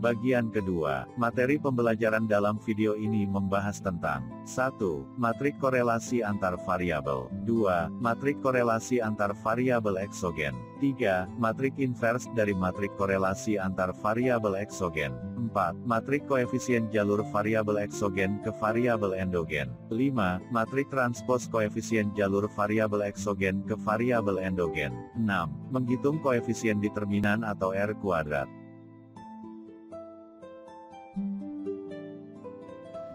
Bagian kedua, materi pembelajaran dalam video ini membahas tentang 1. Matrik korelasi antar variabel 2. Matrik korelasi antar variabel eksogen 3. Matrik invers dari matrik korelasi antar variabel eksogen 4. Matrik koefisien jalur variabel eksogen ke variabel endogen 5. Matrik transpos koefisien jalur variabel eksogen ke variabel endogen 6. Menghitung koefisien determinan atau R kuadrat.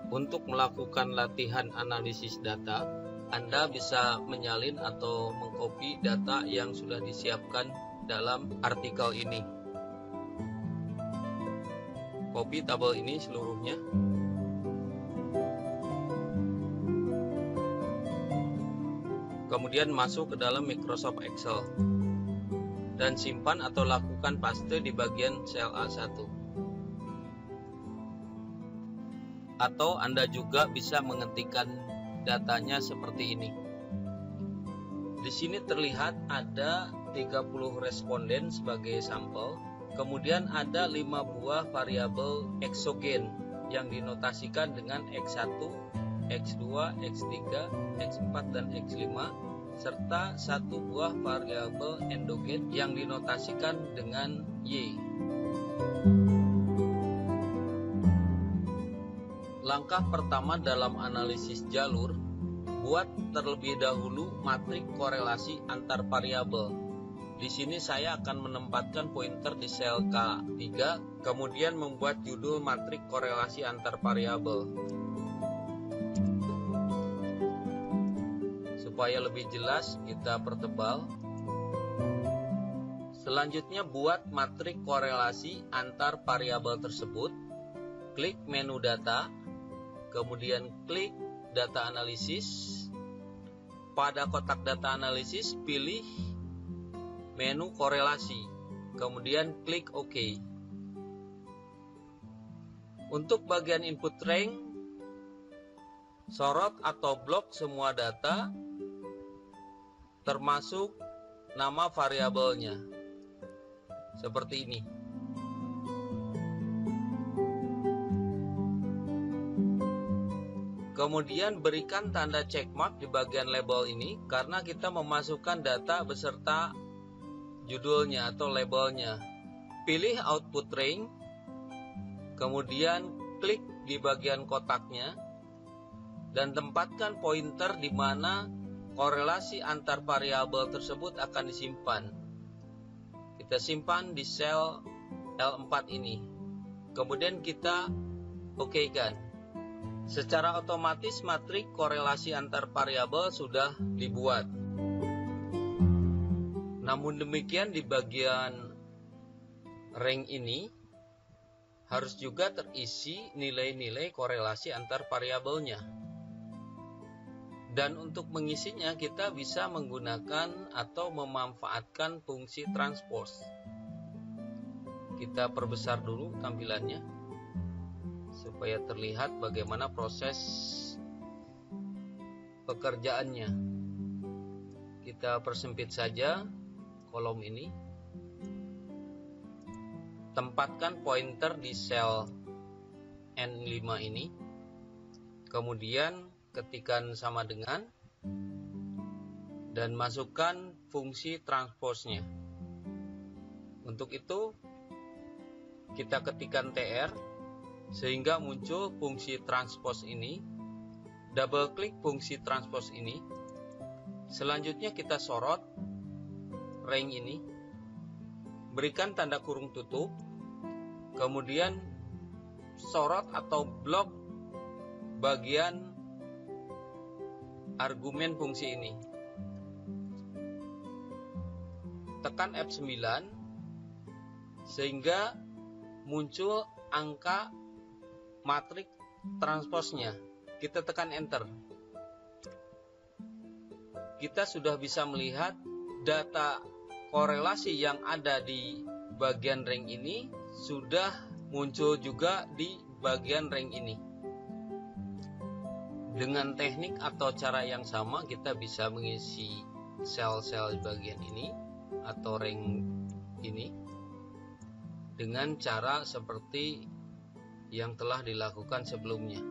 Untuk melakukan latihan analisis data, Anda bisa menyalin atau mengcopy data yang sudah disiapkan dalam artikel ini. Copy tabel ini seluruhnya. Kemudian masuk ke dalam Microsoft Excel. Dan simpan atau lakukan paste di bagian sel A1. Atau Anda juga bisa mengetikkan datanya seperti ini. Di sini terlihat ada 30 responden sebagai sampel. Kemudian ada 5 buah variabel eksogen yang dinotasikan dengan X1, X2, X3, X4, dan X5, serta 1 buah variabel endogen yang dinotasikan dengan Y. Langkah pertama dalam analisis jalur, buat terlebih dahulu matrik korelasi antar variabel. Di sini saya akan menempatkan pointer di sel K3, kemudian membuat judul matrik korelasi antar variabel. Supaya lebih jelas, kita pertebal. Selanjutnya buat matrik korelasi antar variabel tersebut. Klik menu data. Kemudian klik data analisis. Pada kotak data analisis pilih menu korelasi. Kemudian klik OK. Untuk bagian input rank, sorot atau blok semua data termasuk nama variabelnya. Seperti ini. Kemudian berikan tanda checkmark di bagian label ini karena kita memasukkan data beserta judulnya atau labelnya. Pilih output range, kemudian klik di bagian kotaknya dan tempatkan pointer di mana korelasi antar variabel tersebut akan disimpan. Kita simpan di sel L4 ini. Kemudian kita OK-kan. Secara otomatis matrik korelasi antar variabel sudah dibuat. Namun demikian di bagian rank ini harus juga terisi nilai-nilai korelasi antar variabelnya. Dan untuk mengisinya kita bisa menggunakan atau memanfaatkan fungsi transpose. Kita perbesar dulu tampilannya supaya terlihat bagaimana proses pekerjaannya. Kita persempit saja kolom ini. Tempatkan pointer di sel N5 ini. Kemudian ketikkan sama dengan dan masukkan fungsi transpose-nya. Untuk itu kita ketikkan TR sehingga muncul fungsi transpose ini. Double klik fungsi transpose ini. Selanjutnya kita sorot rank ini. Berikan tanda kurung tutup. Kemudian sorot atau blok bagian argumen fungsi ini. Tekan F9 sehingga muncul angka matrik transposnya. Kita tekan enter. Kita sudah bisa melihat data korelasi yang ada di bagian rank ini sudah muncul juga di bagian rank ini. Dengan teknik atau cara yang sama kita bisa mengisi sel-sel di bagian ini atau rank ini. dengan cara seperti yang telah dilakukan sebelumnya.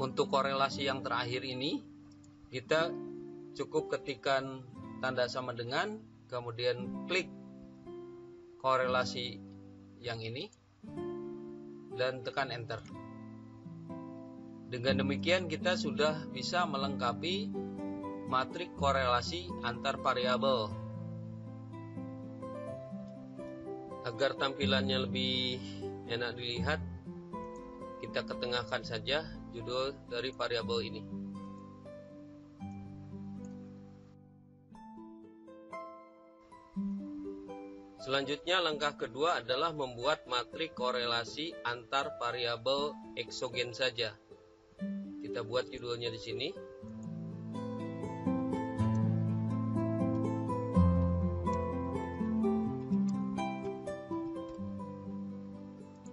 Untuk korelasi yang terakhir ini, kita cukup ketikkan tanda sama dengan, kemudian klik korelasi yang ini, dan tekan enter. Dengan demikian kita sudah bisa melengkapi matrik korelasi antar variabel. Agar tampilannya lebih enak dilihat, kita ketengahkan saja judul dari variabel ini. Selanjutnya langkah kedua adalah membuat matrik korelasi antar variabel eksogen saja. Kita buat judulnya di sini.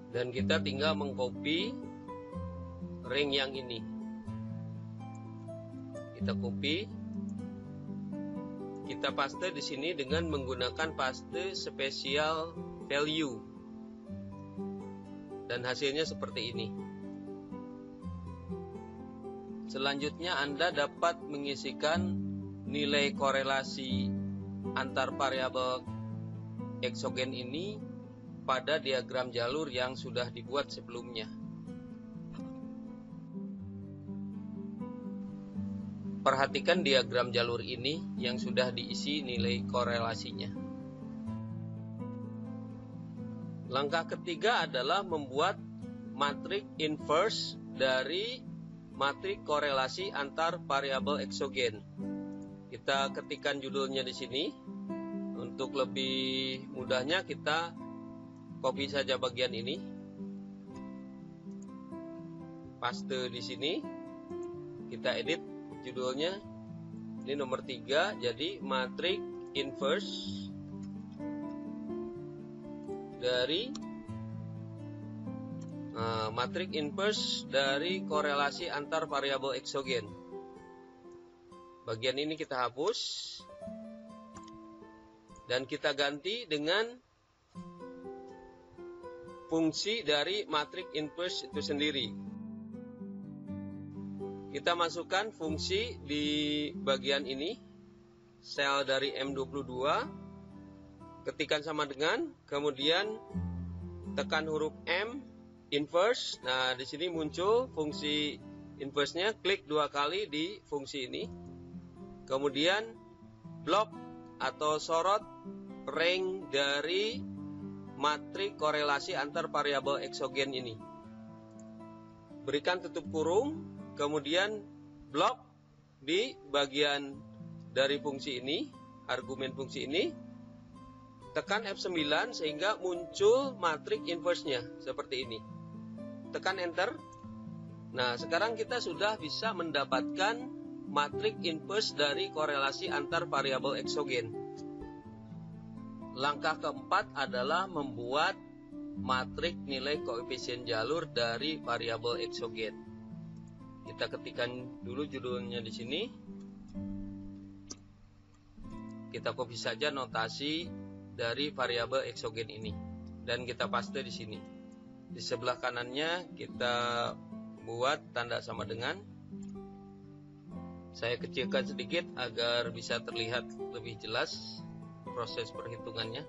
Dan kita tinggal mengcopy ring yang ini. Kita copy, kita paste di sini dengan menggunakan paste special value. Dan hasilnya seperti ini. Selanjutnya Anda dapat mengisikan nilai korelasi antar variabel eksogen ini pada diagram jalur yang sudah dibuat sebelumnya. Perhatikan diagram jalur ini yang sudah diisi nilai korelasinya. Langkah ketiga adalah membuat matrik inverse dari matrik korelasi antar variabel eksogen. Kita ketikkan judulnya di sini. Untuk lebih mudahnya kita copy saja bagian ini, paste di sini, kita edit judulnya. Ini nomor 3, jadi matrik inverse dari korelasi antar variabel eksogen. Bagian ini kita hapus dan kita ganti dengan fungsi dari matrik inverse itu sendiri. Kita masukkan fungsi di bagian ini, sel dari M22, ketikkan sama dengan, kemudian tekan huruf M, inverse. Nah, di sini muncul fungsi inverse-nya, klik 2 kali di fungsi ini. Kemudian blok atau sorot rank dari matrik korelasi antar variabel eksogen ini. Berikan tutup kurung, kemudian blok di bagian dari fungsi ini, argumen fungsi ini, tekan F9 sehingga muncul matrik inverse-nya seperti ini. Tekan enter. Nah, sekarang kita sudah bisa mendapatkan matrik inverse dari korelasi antar variabel eksogen. Langkah keempat adalah membuat matrik nilai koefisien jalur dari variabel eksogen. Kita ketikkan dulu judulnya di sini. Kita copy saja notasi dari variabel eksogen ini dan kita paste di sini. Di sebelah kanannya kita buat tanda sama dengan. Saya kecilkan sedikit agar bisa terlihat lebih jelas proses perhitungannya.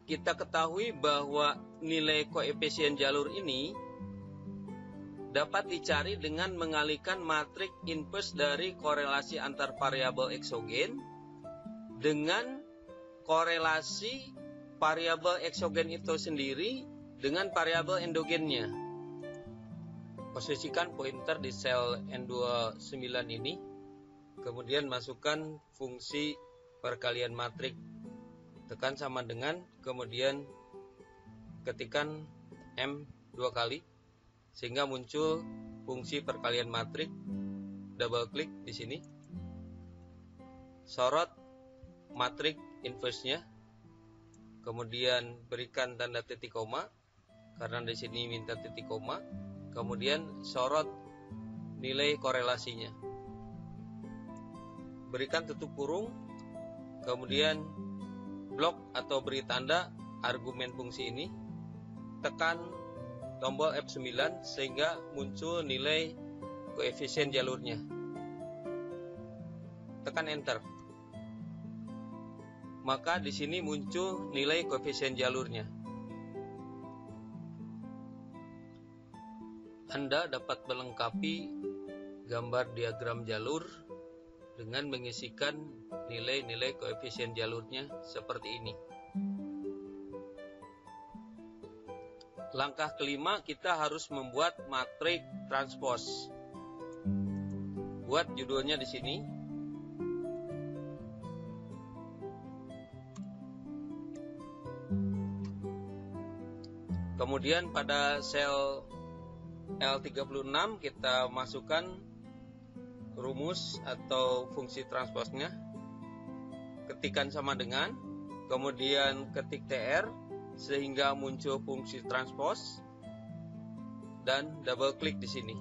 Kita ketahui bahwa nilai koefisien jalur ini dapat dicari dengan mengalihkan matrik inverse dari korelasi antar variabel eksogen dengan korelasi variabel eksogen itu sendiri dengan variabel endogennya. Posisikan pointer di sel N29 ini, kemudian masukkan fungsi perkalian matrik, tekan sama dengan, kemudian ketikkan M 2 kali sehingga muncul fungsi perkalian matrik. Double klik di sini, sorot matrik inverse-nya, kemudian berikan tanda titik koma karena di sini minta titik koma, kemudian sorot nilai korelasinya, berikan tutup kurung, kemudian blok atau beri tanda argumen fungsi ini, tekan tombol F9 sehingga muncul nilai koefisien jalurnya, tekan enter, maka di sini muncul nilai koefisien jalurnya. Anda dapat melengkapi gambar diagram jalur dengan mengisikan nilai-nilai koefisien jalurnya seperti ini. Langkah kelima, kita harus membuat matrik transpose. Buat judulnya di sini. Kemudian pada sel L36 kita masukkan rumus atau fungsi transposnya, ketikan sama dengan, kemudian ketik TR sehingga muncul fungsi transpose dan double klik di sini.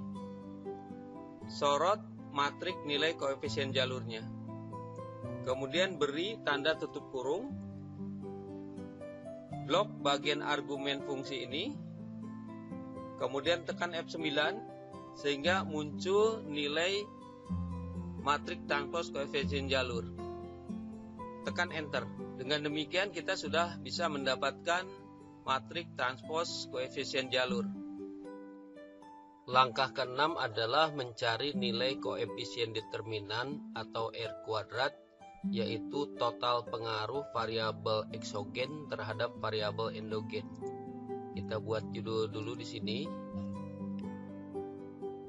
Sorot matrik nilai koefisien jalurnya. Kemudian beri tanda tutup kurung, blok bagian argumen fungsi ini, kemudian tekan F9 sehingga muncul nilai matrik transpose koefisien jalur. Tekan enter. Dengan demikian kita sudah bisa mendapatkan matrik transpose koefisien jalur. Langkah ke-6 adalah mencari nilai koefisien determinan atau R kuadrat, yaitu total pengaruh variabel eksogen terhadap variabel endogen. Kita buat judul dulu di sini.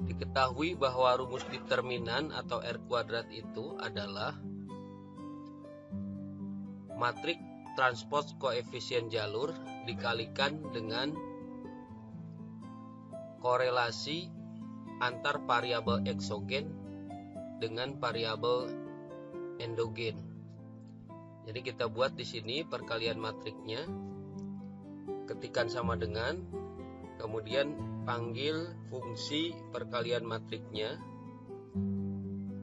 Diketahui bahwa rumus determinan atau R kuadrat itu adalah matrik transpose koefisien jalur dikalikan dengan korelasi antar variabel eksogen dengan variabel endogen. Jadi kita buat di sini perkalian matriknya, ketikan sama dengan, kemudian panggil fungsi perkalian matriknya.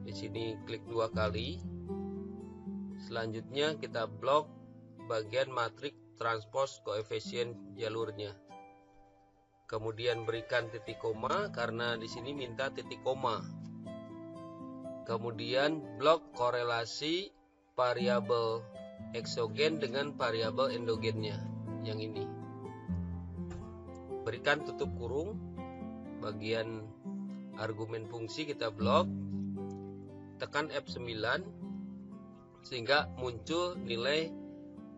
Di sini klik 2 kali. Selanjutnya kita blok bagian matrik transpose koefisien jalurnya. Kemudian berikan titik koma karena di sini minta titik koma. Kemudian blok korelasi variabel eksogen dengan variabel endogennya yang ini. Berikan tutup kurung, bagian argumen fungsi kita blok, tekan F9 sehingga muncul nilai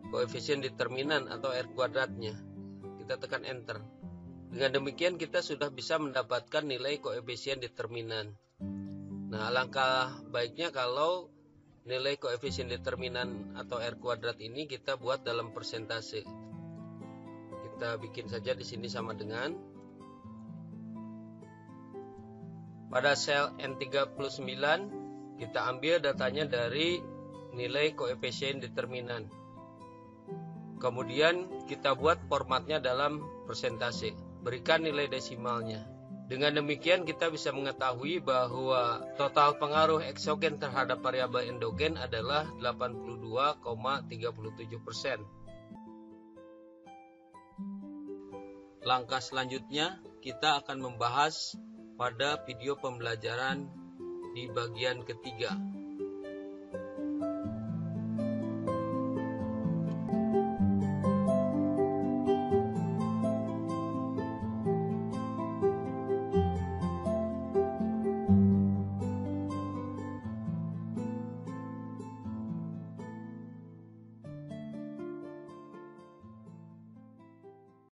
koefisien determinan atau R kuadratnya. Kita tekan enter. Dengan demikian kita sudah bisa mendapatkan nilai koefisien determinan. Nah, alangkah baiknya kalau nilai koefisien determinan atau R kuadrat ini kita buat dalam persentase. Kita bikin saja di sini sama dengan, pada sel N39 kita ambil datanya dari nilai koefisien determinan. Kemudian kita buat formatnya dalam persentase. Berikan nilai desimalnya. Dengan demikian kita bisa mengetahui bahwa total pengaruh eksogen terhadap variabel endogen adalah 82,37%. Langkah selanjutnya kita akan membahas pada video pembelajaran di bagian ketiga.